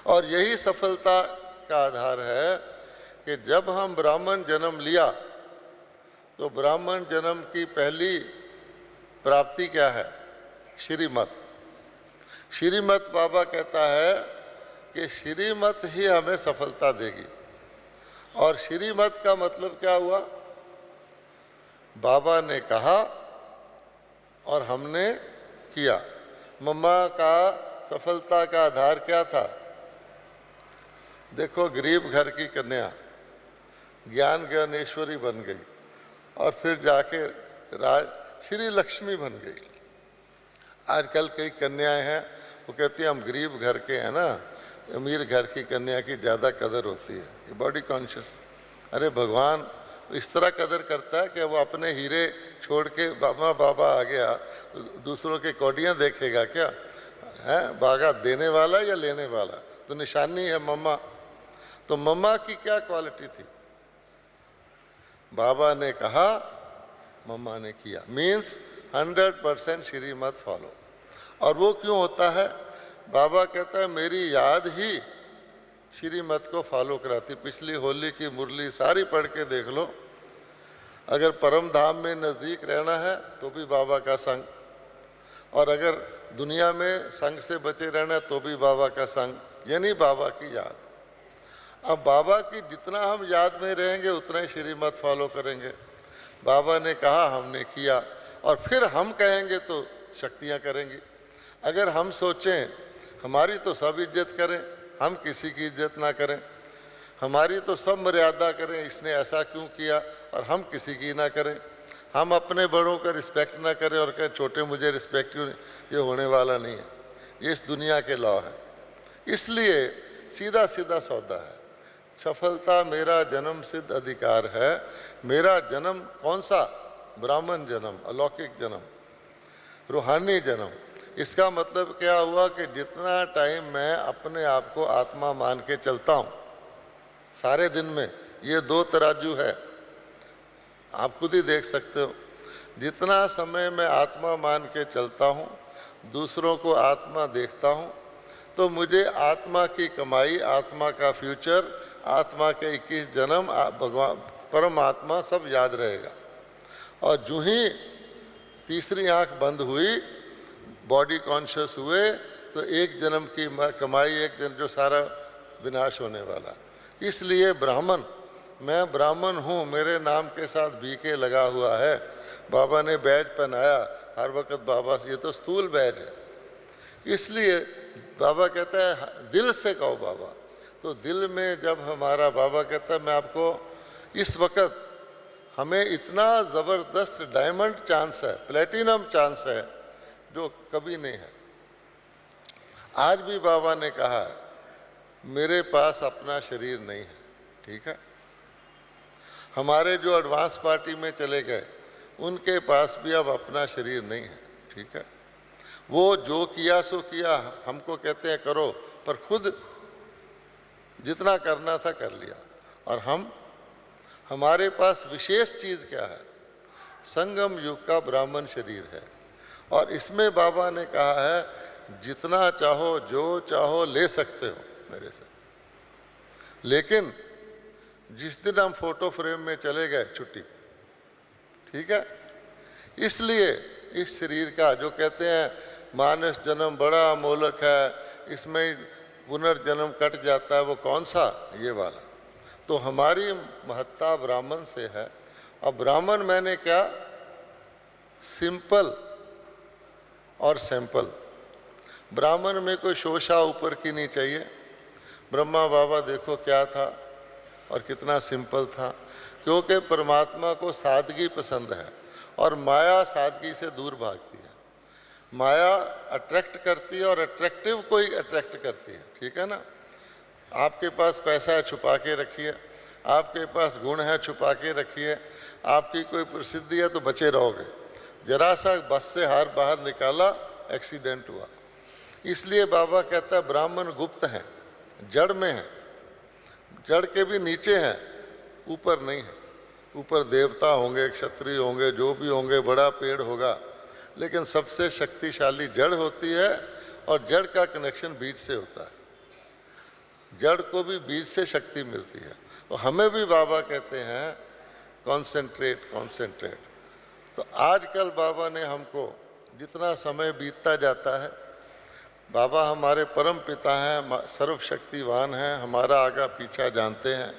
और यही सफलता का आधार है कि जब हम ब्राह्मण जन्म लिया तो ब्राह्मण जन्म की पहली प्राप्ति क्या है, श्रीमत। श्रीमत बाबा कहता है कि श्रीमत ही हमें सफलता देगी। और श्रीमत का मतलब क्या हुआ, बाबा ने कहा और हमने किया। मम्मा का सफलता का आधार क्या था, देखो गरीब घर की कन्या ज्ञान ज्ञानेश्वरी बन गई और फिर जाके श्री लक्ष्मी बन गई। आजकल कई कन्याएं हैं वो कहती हैं हम गरीब घर के हैं ना, अमीर घर की कन्या की ज़्यादा कदर होती है, ये बॉडी कॉन्शियस। अरे भगवान इस तरह कदर करता है कि वो अपने हीरे छोड़ के बाबा बाबा आ गया तो दूसरों के कौडियाँ देखेगा क्या है, बागा देने वाला या लेने वाला, तो निशानी है मम्मा। तो मम्मा की क्या क्वालिटी थी, बाबा ने कहा मम्मा ने किया, मीन्स 100% श्रीमत फॉलो। और वो क्यों होता है, बाबा कहता है मेरी याद ही श्रीमत को फॉलो कराती। पिछली होली की मुरली सारी पढ़ के देख लो, अगर परम धाम में नज़दीक रहना है तो भी बाबा का संग, और अगर दुनिया में संग से बचे रहना है तो भी बाबा का संग, यानी बाबा की याद। अब बाबा की जितना हम याद में रहेंगे उतना ही श्रीमत फॉलो करेंगे। बाबा ने कहा हमने किया, और फिर हम कहेंगे तो शक्तियाँ करेंगी। अगर हम सोचें हमारी तो सब इज्जत करें, हम किसी की इज्जत ना करें, हमारी तो सब मर्यादा करें, इसने ऐसा क्यों किया, और हम किसी की ना करें, हम अपने बड़ों का रिस्पेक्ट ना करें और कहें छोटे मुझे रिस्पेक्ट क्यों, ये होने वाला नहीं है। ये इस दुनिया के लॉ है। इसलिए सीधा सीधा सौदा है। सफलता मेरा जन्म सिद्ध अधिकार है। मेरा जन्म कौन सा? ब्राह्मण जन्म, अलौकिक जन्म, रूहानी जन्म। इसका मतलब क्या हुआ कि जितना टाइम मैं अपने आप को आत्मा मान के चलता हूँ सारे दिन में, ये 2 तराजू है, आप खुद ही देख सकते हो। जितना समय मैं आत्मा मान के चलता हूँ, दूसरों को आत्मा देखता हूँ, तो मुझे आत्मा की कमाई, आत्मा का फ्यूचर, आत्मा के 21 जन्म, भगवान परमात्मा सब याद रहेगा। और जो ही तीसरी आंख बंद हुई, बॉडी कॉन्शियस हुए, तो एक जन्म की कमाई, एक जन्म जो सारा विनाश होने वाला। इसलिए ब्राह्मण, मैं ब्राह्मण हूँ, मेरे नाम के साथ बीके लगा हुआ है। बाबा ने बैज पहनाया हर वक्त, बाबा ये तो स्थूल बैज है। इसलिए बाबा कहता है दिल से कहो बाबा। तो दिल में जब हमारा बाबा कहता है, मैं आपको इस वक्त, हमें इतना ज़बरदस्त डायमंड चांस है, प्लेटिनम चांस है, जो कभी नहीं है। आज भी बाबा ने कहा है, मेरे पास अपना शरीर नहीं है, ठीक है। हमारे जो एडवांस पार्टी में चले गए, उनके पास भी अब अपना शरीर नहीं है, ठीक है। वो जो किया सो किया, हमको कहते हैं करो, पर खुद जितना करना था कर लिया। और हमारे पास विशेष चीज़ क्या है? संगम युग का ब्राह्मण शरीर है। और इसमें बाबा ने कहा है, जितना चाहो, जो चाहो ले सकते हो मेरे से, लेकिन जिस दिन हम फोटो फ्रेम में चले गए, छुट्टी, ठीक है। इसलिए इस शरीर का, जो कहते हैं मानस जन्म बड़ा मोलक है, इसमें पुनर्जन्म कट जाता है, वो कौन सा? ये वाला। तो हमारी महत्ता ब्राह्मण से है। और ब्राह्मण मैंने क्या? सिंपल और सैंपल। ब्राह्मण में कोई शोशा ऊपर की नहीं चाहिए। ब्रह्मा बाबा देखो क्या था और कितना सिंपल था, क्योंकि परमात्मा को सादगी पसंद है और माया सादगी से दूर भागती है। माया अट्रैक्ट करती है और अट्रैक्टिव को ही अट्रैक्ट करती है, ठीक है ना। आपके पास पैसा है, छुपा के रखिए। आपके पास गुण है, छुपा के रखिए। आपकी कोई प्रसिद्धि है तो बचे रहोगे। जरा सा बस से हार बाहर निकाला, एक्सीडेंट हुआ। इसलिए बाबा कहता है ब्राह्मण गुप्त हैं, जड़ में है, जड़ के भी नीचे हैं, ऊपर नहीं है। ऊपर देवता होंगे, क्षत्रिय होंगे, जो भी होंगे, बड़ा पेड़ होगा, लेकिन सबसे शक्तिशाली जड़ होती है। और जड़ का कनेक्शन बीज से होता है। जड़ को भी बीज से शक्ति मिलती है। तो हमें भी बाबा कहते हैं कॉन्सेंट्रेट, कॉन्सेंट्रेट। तो आजकल बाबा ने हमको, जितना समय बीतता जाता है, बाबा हमारे परम पिता हैं, सर्वशक्तिवान हैं, हमारा आगा पीछा जानते हैं।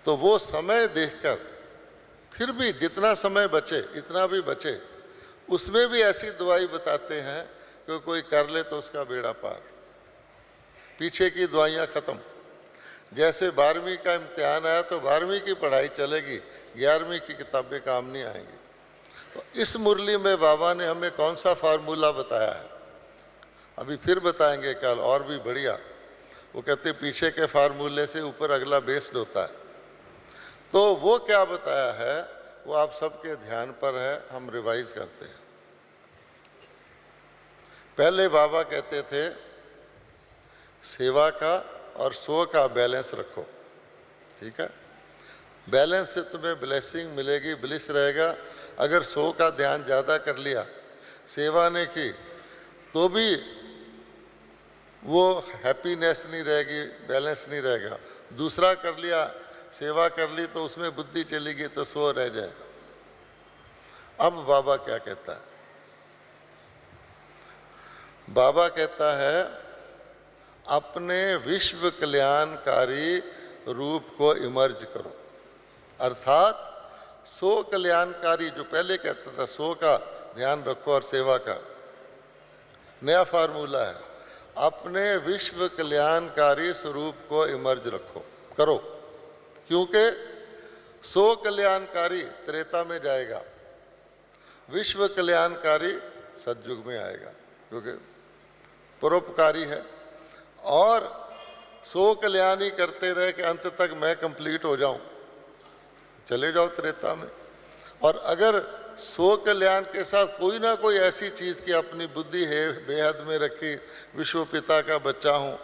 तो वो समय देखकर फिर भी जितना समय बचे, इतना भी बचे, उसमें भी ऐसी दवाई बताते हैं कि कोई कर ले तो उसका बेड़ा पार। पीछे की दवाइयाँ ख़त्म। जैसे 12वीं का इम्तिहान आया तो 12वीं की पढ़ाई चलेगी, 11वीं की किताबें काम नहीं आएंगी। तो इस मुरली में बाबा ने हमें कौन सा फार्मूला बताया है, अभी फिर बताएंगे कल, और भी बढ़िया। वो कहते पीछे के फार्मूले से ऊपर अगला बेस्ड होता है। तो वो क्या बताया है, वो आप सबके ध्यान पर है, हम रिवाइज करते हैं। पहले बाबा कहते थे सेवा का और सो का बैलेंस रखो, ठीक है। बैलेंस से तुम्हें ब्लेसिंग मिलेगी, ब्लिस रहेगा। अगर सो का ध्यान ज़्यादा कर लिया, सेवा ने की, तो भी वो हैप्पीनेस नहीं रहेगी, बैलेंस नहीं रहेगा। दूसरा कर लिया, सेवा कर ली, तो उसमें बुद्धि चलेगी, तो सो रह जाएगा। अब बाबा क्या कहता है? बाबा कहता है अपने विश्व कल्याणकारी रूप को इमर्ज करो। अर्थात सो कल्याणकारी, जो पहले कहता था सो का ध्यान रखो और सेवा का, नया फार्मूला है अपने विश्व कल्याणकारी स्वरूप को इमर्ज रखो, करो। क्योंकि सो कल्याणकारी त्रेता में जाएगा, विश्व कल्याणकारी सतयुग में आएगा। क्योंकि परोपकारी है, और सो कल्याण ही करते रहे कि अंत तक मैं कंप्लीट हो जाऊं, चले जाओ त्रेता में। और अगर सो कल्याण के साथ कोई ना कोई ऐसी चीज़ की अपनी बुद्धि है बेहद में रखी, विश्व पिता का बच्चा हूँ,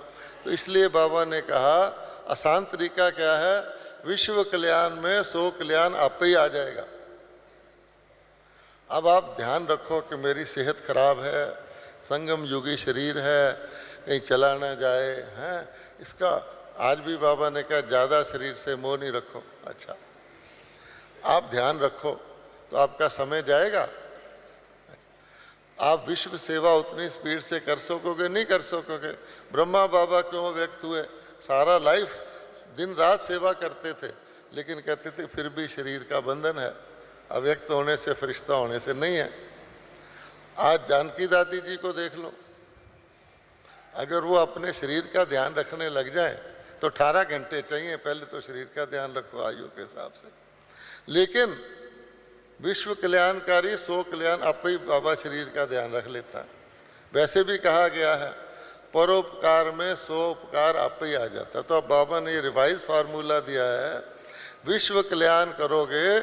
तो इसलिए बाबा ने कहा आसान तरीका क्या है, विश्व कल्याण में सो कल्याण आप ही आ जाएगा। अब आप ध्यान रखो कि मेरी सेहत खराब है, संगम युगी शरीर है, कहीं चला ना जाए, हैं, इसका आज भी बाबा ने कहा ज़्यादा शरीर से मोह नहीं रखो। अच्छा, आप ध्यान रखो तो आपका समय जाएगा। आप विश्व सेवा उतनी स्पीड से कर सकोगे? नहीं कर सकोगे। ब्रह्मा बाबा क्यों व्यक्त हुए? सारा लाइफ दिन रात सेवा करते थे, लेकिन कहते थे फिर भी शरीर का बंधन है, अव्यक्त होने से, फरिश्ता होने से नहीं है। आज जानकी दादी जी को देख लो, अगर वो अपने शरीर का ध्यान रखने लग जाए तो 18 घंटे चाहिए। पहले तो शरीर का ध्यान रखो आयु के हिसाब से, लेकिन विश्व कल्याणकारी सो कल्याण आप ही बाबा शरीर का ध्यान रख लेता है। वैसे भी कहा गया है परोपकार में सो उपकार आप ही आ जाता। तो अब बाबा ने ये रिवाइज फार्मूला दिया है, विश्व कल्याण करोगे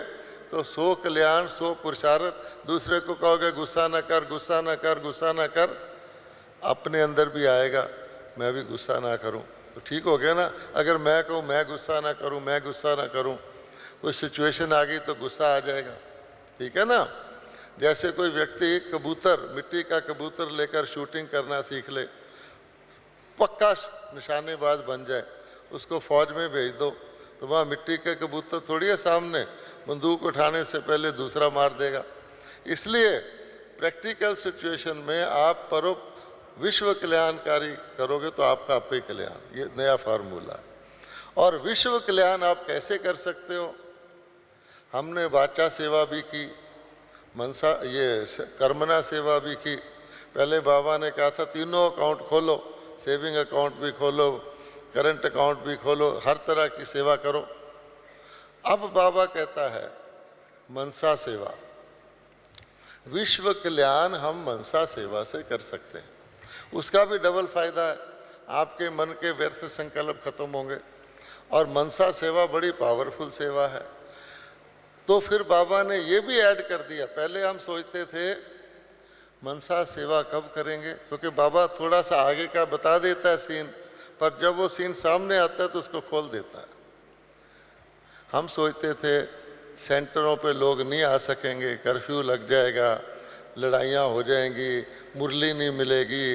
तो सो कल्याण सो पुरुषार्थ। दूसरे को कहोगे गुस्सा न कर, गुस्सा न कर, गुस्सा न कर, अपने अंदर भी आएगा मैं भी गुस्सा ना करूं, तो ठीक हो गया ना। अगर मैं कहूँ मैं गुस्सा ना करूं, मैं गुस्सा ना करूं, कोई सिचुएशन आ गई तो गुस्सा आ जाएगा, ठीक है ना। जैसे कोई व्यक्ति कबूतर, मिट्टी का कबूतर लेकर शूटिंग करना सीख ले, पक्का निशानेबाज बन जाए, उसको फौज में भेज दो तो वहाँ मिट्टी के कबूतर थोड़ी है सामने, बंदूक उठाने से पहले दूसरा मार देगा। इसलिए प्रैक्टिकल सिचुएशन में आप विश्व कल्याणकारी करोगे तो आपका आप ही कल्याण, ये नया फार्मूला। और विश्व कल्याण आप कैसे कर सकते हो? हमने वाचा सेवा भी की, मनसा ये कर्मणा सेवा भी की। पहले बाबा ने कहा था तीनों अकाउंट खोलो, सेविंग अकाउंट भी खोलो, करंट अकाउंट भी खोलो, हर तरह की सेवा करो। अब बाबा कहता है मनसा सेवा, विश्व कल्याण हम मनसा सेवा से कर सकते हैं। उसका भी डबल फायदा है, आपके मन के व्यर्थ संकल्प खत्म होंगे, और मनसा सेवा बड़ी पावरफुल सेवा है। तो फिर बाबा ने ये भी ऐड कर दिया। पहले हम सोचते थे मनसा सेवा कब करेंगे, क्योंकि बाबा थोड़ा सा आगे का बता देता है सीन, पर जब वो सीन सामने आता है तो उसको खोल देता है। हम सोचते थे सेंटरों पे लोग नहीं आ सकेंगे, कर्फ्यू लग जाएगा, लड़ाइयाँ हो जाएंगी, मुरली नहीं मिलेगी,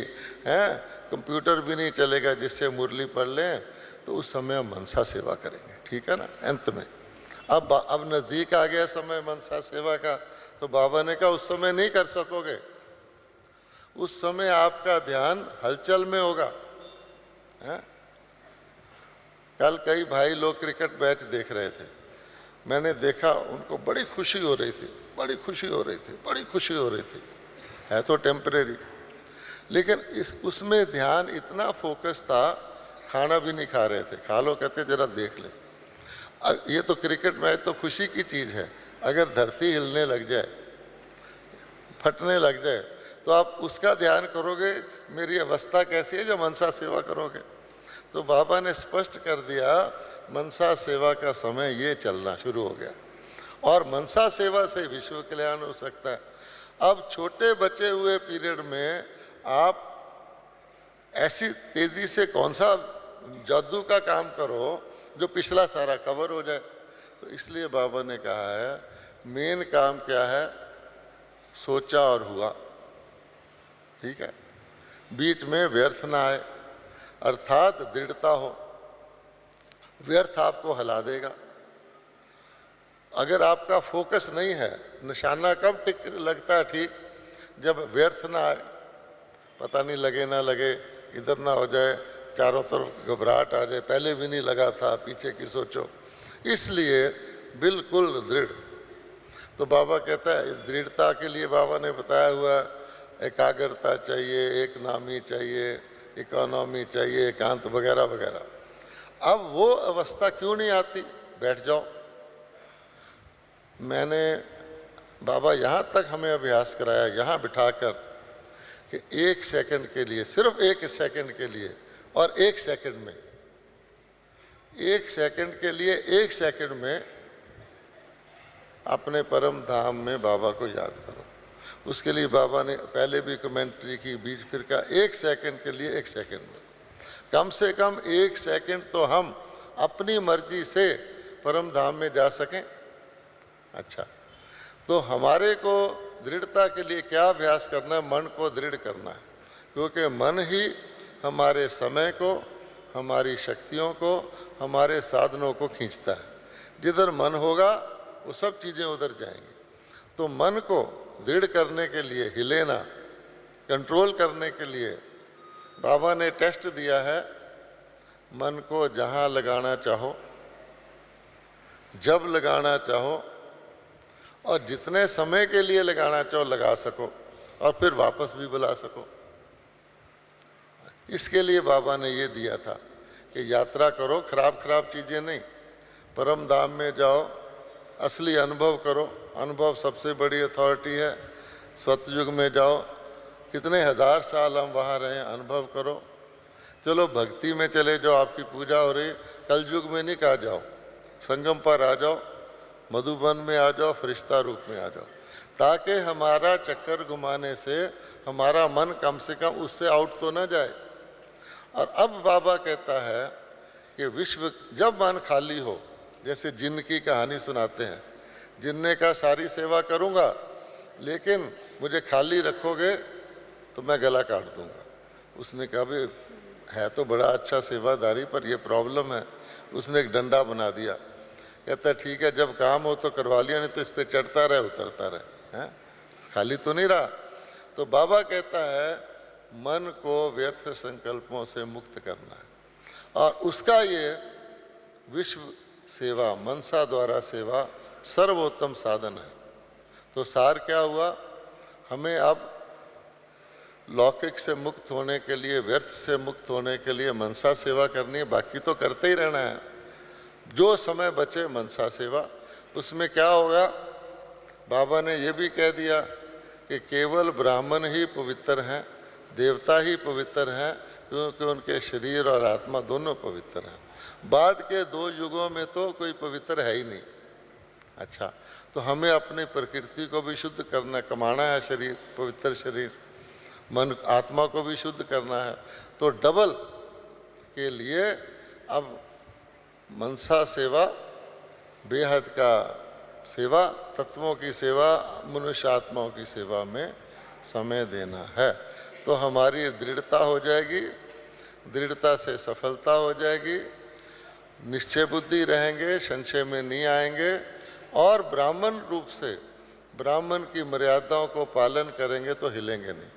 हैं, कंप्यूटर भी नहीं चलेगा जिससे मुरली पढ़ लें, तो उस समय हम मनसा सेवा करेंगे, ठीक है ना। अंत में अब नज़दीक आ गया समय मनसा सेवा का, तो बाबा ने कहा उस समय नहीं कर सकोगे, उस समय आपका ध्यान हलचल में होगा। हैं? कल कई भाई लोग क्रिकेट मैच देख रहे थे, मैंने देखा उनको बड़ी खुशी हो रही थी, बड़ी खुशी हो रही थी, बड़ी खुशी हो रही थी। है तो टेम्परेरी, लेकिन उसमें ध्यान इतना फोकस था, खाना भी नहीं खा रहे थे। खा लो, कहते जरा देख ले। ये तो क्रिकेट मैच तो खुशी की चीज़ है, अगर धरती हिलने लग जाए, फटने लग जाए, तो आप उसका ध्यान करोगे मेरी अवस्था कैसी है, जो मनसा सेवा करोगे। तो बाबा ने स्पष्ट कर दिया मनसा सेवा का समय ये चलना शुरू हो गया, और मनसा सेवा से विश्व कल्याण हो सकता है। अब छोटे बचे हुए पीरियड में आप ऐसी तेज़ी से कौन सा जादू का काम करो जो पिछला सारा कवर हो जाए। तो इसलिए बाबा ने कहा है मेन काम क्या है, सोचा और हुआ, ठीक है, बीच में व्यर्थ ना आए, अर्थात दृढ़ता हो। व्यर्थ आपको हिला देगा। अगर आपका फोकस नहीं है, निशाना कब टिक लगता है ठीक, जब व्यर्थ ना आए, पता नहीं लगे ना लगे, इधर ना हो जाए, चारों तरफ घबराहट आ जाए, पहले भी नहीं लगा था, पीछे की सोचो। इसलिए बिल्कुल दृढ़। तो बाबा कहता है दृढ़ता के लिए बाबा ने बताया हुआ एकाग्रता चाहिए, एक नामी चाहिए, इकोनॉमी चाहिए, एकांत वगैरह वगैरह। अब वो अवस्था क्यों नहीं आती? बैठ जाओ। मैंने बाबा यहाँ तक हमें अभ्यास कराया, यहाँ बिठाकर कि 1 सेकंड के लिए, सिर्फ 1 सेकंड के लिए, और 1 सेकंड में, 1 सेकंड के लिए, 1 सेकंड में अपने परम धाम में बाबा को याद करो। उसके लिए बाबा ने पहले भी कमेंट्री की, बीच फिर कहा 1 सेकंड के लिए, 1 सेकंड में, कम से कम 1 सेकंड तो हम अपनी मर्जी से परम धाम में जा सकें। अच्छा, तो हमारे को दृढ़ता के लिए क्या अभ्यास करना है? मन को दृढ़ करना है, क्योंकि मन ही हमारे समय को, हमारी शक्तियों को, हमारे साधनों को खींचता है। जिधर मन होगा वो सब चीज़ें उधर जाएंगी। तो मन को दृढ़ करने के लिए, हिले ना, कंट्रोल करने के लिए बाबा ने टेस्ट दिया है। मन को जहाँ लगाना चाहो, जब लगाना चाहो, और जितने समय के लिए लगाना चाहो लगा सको, और फिर वापस भी बुला सको। इसके लिए बाबा ने ये दिया था कि यात्रा करो, खराब चीज़ें नहीं, परम धाम में जाओ, असली अनुभव करो। अनुभव सबसे बड़ी अथॉरिटी है। सतयुग में जाओ, कितने 1000 साल हम वहाँ रहे, अनुभव करो। चलो भक्ति में चले जाओ, आपकी पूजा हो रही, कल युग में नहीं कहा जाओ, संगम पर आ जाओ, मधुबन में आ जाओ, फरिश्ता रूप में आ जाओ, ताकि हमारा चक्कर घुमाने से हमारा मन कम से कम उससे आउट तो ना जाए। और अब बाबा कहता है कि विश्व जब मन खाली हो, जैसे जिन्न की कहानी सुनाते हैं, जिन्ने का सारी सेवा करूंगा लेकिन मुझे खाली रखोगे तो मैं गला काट दूंगा। उसने कहा भाई है तो बड़ा अच्छा सेवादारी, पर ये प्रॉब्लम है। उसने एक डंडा बना दिया, कहता ठीक है जब काम हो तो करवा लिया, नहीं तो इस पर चढ़ता रहे उतरता रहे, हैं खाली तो नहीं रहा। तो बाबा कहता है मन को व्यर्थ संकल्पों से मुक्त करना है, और उसका ये विश्व सेवा, मनसा द्वारा सेवा सर्वोत्तम साधन है। तो सार क्या हुआ? हमें अब लौकिक से मुक्त होने के लिए, व्यर्थ से मुक्त होने के लिए मनसा सेवा करनी है। बाकी तो करते ही रहना है, जो समय बचे मनसा सेवा। उसमें क्या होगा? बाबा ने ये भी कह दिया कि केवल ब्राह्मण ही पवित्र हैं, देवता ही पवित्र हैं, क्योंकि उनके शरीर और आत्मा दोनों पवित्र हैं। बाद के 2 युगों में तो कोई पवित्र है ही नहीं। अच्छा, तो हमें अपनी प्रकृति को भी शुद्ध करना, कमाना है शरीर, पवित्र शरीर, मन आत्मा को भी शुद्ध करना है। तो डबल के लिए अब मनसा सेवा, बेहद का सेवा, तत्वों की सेवा, मनुष्य आत्माओं की सेवा में समय देना है। तो हमारी दृढ़ता हो जाएगी, दृढ़ता से सफलता हो जाएगी, निश्चय बुद्धि रहेंगे, संशय में नहीं आएंगे, और ब्राह्मण रूप से ब्राह्मण की मर्यादाओं को पालन करेंगे तो हिलेंगे नहीं।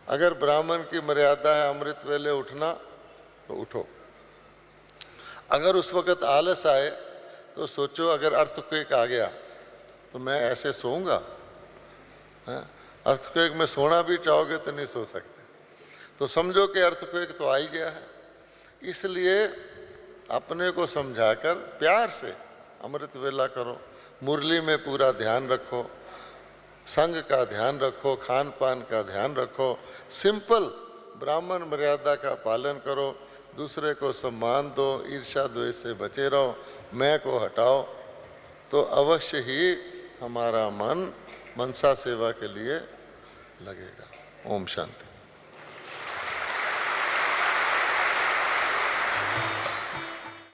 अगर ब्राह्मण की मर्यादा है अमृत वेले उठना, तो उठो। अगर उस वक़्त आलस आए तो सोचो अगर अर्थक्वेक आ गया तो मैं ऐसे सोऊंगा? अर्थक्वेक में सोना भी चाहोगे तो नहीं सो सकते। तो समझो कि अर्थक्वेक तो आ ही गया है। इसलिए अपने को समझाकर प्यार से अमृत वेला करो, मुरली में पूरा ध्यान रखो, संग का ध्यान रखो, खान पान का ध्यान रखो, सिंपल ब्राह्मण मर्यादा का पालन करो, दूसरे को सम्मान दो, ईर्ष्या द्वेष से बचे रहो, मैं को हटाओ, तो अवश्य ही हमारा मन मनसा सेवा के लिए लगेगा। ओम शांति।